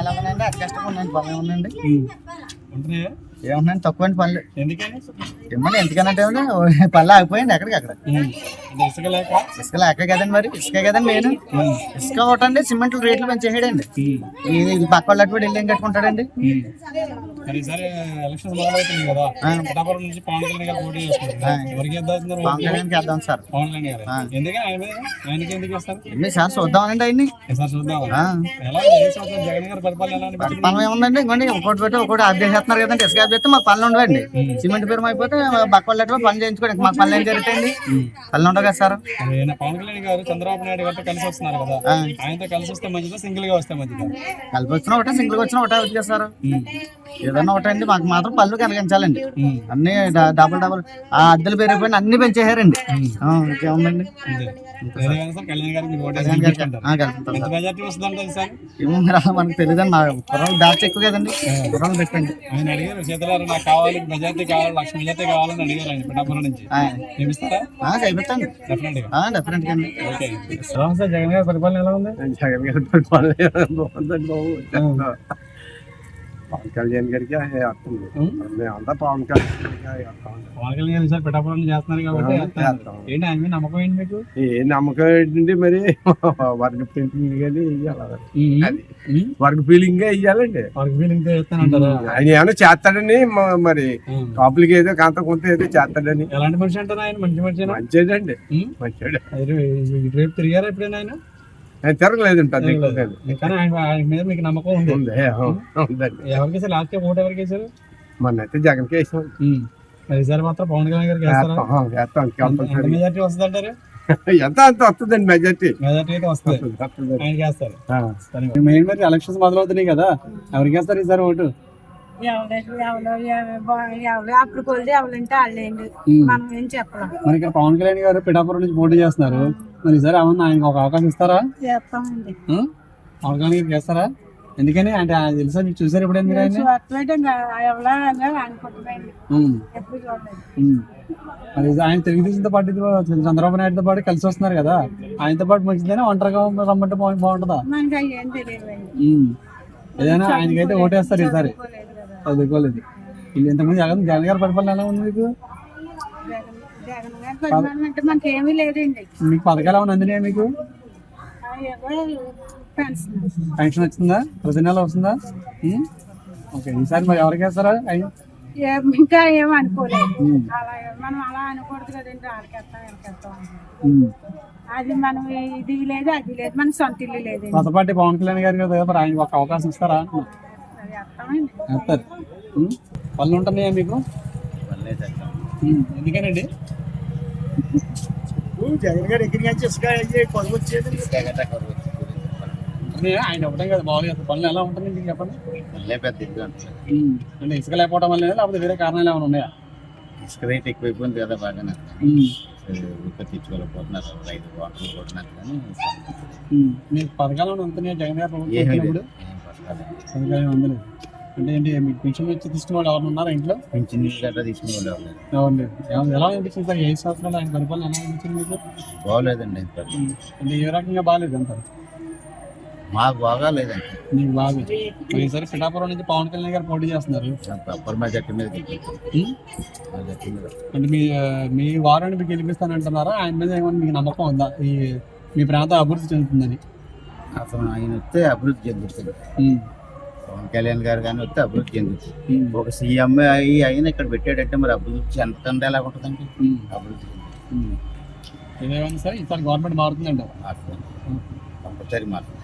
ఎలాగోనండి adjust ఉందండి, పనులు ఉందండి. ఏముందండి తక్కువ అండి పనులు. ఏమన్నా ఎందుకనంటే పనులు ఆగిపోయింది ఎక్కడికి అక్కడ. ఇసుక లేక కదండి, మరి ఇసుక కదండి నేను. ఇసుక ఒకటండి సిమెంట్ రేట్లు పెంచేసాడండి. ఇది పక్క వాళ్ళ కూడా వెళ్ళి ఏం కట్టుకుంటాడండి. పవన్ కళ్యాణ్కి వేద్దాం సార్. సార్ చూద్దామనండి ఆయన్ని. పరిపాలన ఏముందండి, ఇంకోండి ఒకటి పెట్టి ఒకటి ఆఫ్ చేసేస్తున్నారు కదండి. ఇసుక ఆఫ్ చేస్తే మాకు పనులు ఉండవండి. సిమెంట్ పేరు అయిపోతే పక్క వాళ్ళ పనులు చేయించుకోండి. మాకు పనులు ఏం జరుగుతాయండి, పనులు ఉండవు కదా సార్. పవన్ కళ్యాణ్ గారు చంద్రబాబు నాయుడు గారితో కలిసి వస్తున్నారు కదా, ఆయనతో కలిసి వస్తే మంచిదా, సింగిల్ గా వస్తే మంచిదా? కలిపి వచ్చినా ఒకటే, సింగిల్ గా వచ్చినా ఒకటే అవుతుంది కదా సార్. ఏదన్నా ఒకటే అండి, మాకు మాత్రం పనులు కలిగించాలండి. అన్ని డబుల్ ఆ అద్దెలు పెరిగిపోయిన అన్ని పెంచేసారండి. ఇంకేముందండి, మనకు తెలియదండి. నా కుర్రాలు బ్యాచ్ ఎక్కువ కదండి, కుర్రాలు పెట్టండి. ఆయన అడిగారు చేతులారు నాకు కావాలి, మెజార్టీ కావాలి, 1,00,000 మెజార్టీ కావాలని అడిగారు ఆయన పిఠాపురం నుంచి. చేపిస్తాండి డెఫినెట్ గా అండి. జగన్ గారి పరిపాలన ఎలా ఉంది? జగన్ గారి పరిపాలన బాగుందండి బాబు. పవన్ కళ్యాణ్ గారికి వస్తుంది, మేమంతా పవన్ కళ్యాణ్ సార్ పిఠాపురం చేస్తున్నారు కాబట్టి ఏంటి ఆయన మీద నమ్మకం ఏంటి మీకు? ఏ నమ్మకం ఏంటంటే మరి వర్క్ ఫీలింగ్ గానీ వెయ్యాలి, వర్క్ ఫీలింగ్ గా వెయ్యాలండి. Work feeling చేస్తానంటారా? ఆయన ఏమైనా చేస్తాడని మరి కాపులకి ఏదో కాంత కొంత ఏదో చేస్తాడని. ఎలాంటి మనిషి అంటారు ఆయన? మంచి మనిషి, మంచిదండి, మంచివాడు. రేపు తిరిగారా ఎప్పుడైనా ఆయన? తిరగలేదు. కానీ ఆయన మీద మీకు నమ్మకం ఉంది? ఎవరికి సార్ లాస్ట్ ఓటు ఎవరికి వేసారు? మొన్న అయితే జగన్ కి వేసాం. మరి ఈసారి మాత్రం పవన్ కళ్యాణ్ గారికి మెజార్టీ వస్తుంది అంటారు? ఎంత అంత వస్తుందండి మెజార్టీ అయితే వస్తుంది, ఆయనకి వేస్తారు. మెయిన్ మరి ఎలక్షన్స్ మొదలవుతున్నాయి కదా, ఎవరికి వేస్తారు ఈసారి ఓటు? అప్పుడు కొలిది ఎవరంటే వాళ్ళేంటి, మనం ఏం చెప్పలేం. మరి ఇక్కడ పవన్ కళ్యాణ్ గారు పిఠాపురం నుంచి పోటీ చేస్తున్నారు, మరి ఈసారి ఏమన్నా ఆయనకు ఒక అవకాశం ఇస్తారా? చేస్తామండి. పవన్ కళ్యాణ్ గారికి చేస్తారా? ఎందుకని అంటే తెలుసా, మీరు చూసారు ఎప్పుడైనా మీరు ఆయన? మరి ఆయన తెలుగుదేశంతో పాటు చంద్రబాబు నాయుడుతో పాటు కలిసి వస్తున్నారు కదా, ఆయనతో పాటు మంచిదేనా, ఒంటరిగా రమ్మంటే బాగుంటుందా? ఏదైనా ఆయనకైతే ఓటేస్తారు ఈసారి. చదువుకోలేదు. ఇది ఎంతమంది జగన్ గారి పరిపాలన ఎలా ఉంది మీకు? మనకేమీ లేదండి. మీకు పథకాలు ఏమైనా అందినాయా మీకు? పెన్షన్ వచ్చిందా? ప్రతి నెల వస్తుందా? ఓకే, ఈసారి మరి ఎవరికి వేస్తారా? ఇంకా ఏమనుకోలేదు, మనం అలా అనుకోవద్దు కదండి. అది మనం ఇది లేదు అది లేదు, మన సొంత ఇల్లు లేదు. కొత్త పార్టీ పవన్ కళ్యాణ్ గారు కదా, మరి ఆయనకు ఒక అవకాశం ఇస్తారా? పనులు ఉంటున్నాయా మీకు? ఎందుకనండి? జగన్ గారు ఎక్కడి ఆయన ఒకటే కదా బాగా పనులు ఎలా ఉంటుంది మీకు చెప్పండి. అంటే ఇసుక లేకపోవడం వల్ల లేకపోతే వేరే కారణాలు ఏమైనా ఉన్నాయా? ఇసుక రేట్ ఎక్కువైపోయింది కదా, బాగానే తెచ్చుకోలేకపోతున్నారు రైతు వాటలు కొట్టినారు. కానీ మీకు పథకాలు అందుతున్నాయా జగన్ గారు ప్రభుత్వం? పథకాలు అందలేదు అంటే ఏంటి, మీకు పెన్షన్ వచ్చి తీసుకునే వాళ్ళు ఎవరు ఉన్నారా ఇంట్లో? పెన్షన్ గట్రా తీసుకునే వాళ్ళు ఎవరు లేదు. ఎలా అనిపించింది సార్ 5 సంవత్సరాలు ఆయన పరిపాలన ఎలా అనిపించింది మీకు? బాగోలేదండి. అంటే ఏ రకంగా బాగాలేదు అంటారు? మాకు బాగాలేదండి. మీకు బాగా ఈసారి పిఠాపురం నుంచి పవన్ కళ్యాణ్ గారు పోటీ చేస్తున్నారు, అప్పర్ మెజార్టీ మీద. అంటే మీ వారాన్ని మీకు గెలిపిస్తానంటున్నారా? ఆయన మీద ఏమన్నా మీకు నమ్మకం ఉందా మీ ప్రాంతం అభివృద్ధి చెందుతుందని? అసలు ఆయన వస్తే అభివృద్ధి చెందుతుంది. పవన్ కళ్యాణ్ గారు కానీ వస్తే అభివృద్ధి చెందుతుంది. ఒక సీఎం అయినా ఇక్కడ పెట్టాడంటే మరి అభివృద్ధి ఎంత ఎలా ఉంటుందండి? అభివృద్ధి ఏదేమైనా సరే ఈసారి గవర్నమెంట్ మారుతుందండి, కంపల్సరీ మారుతుంది.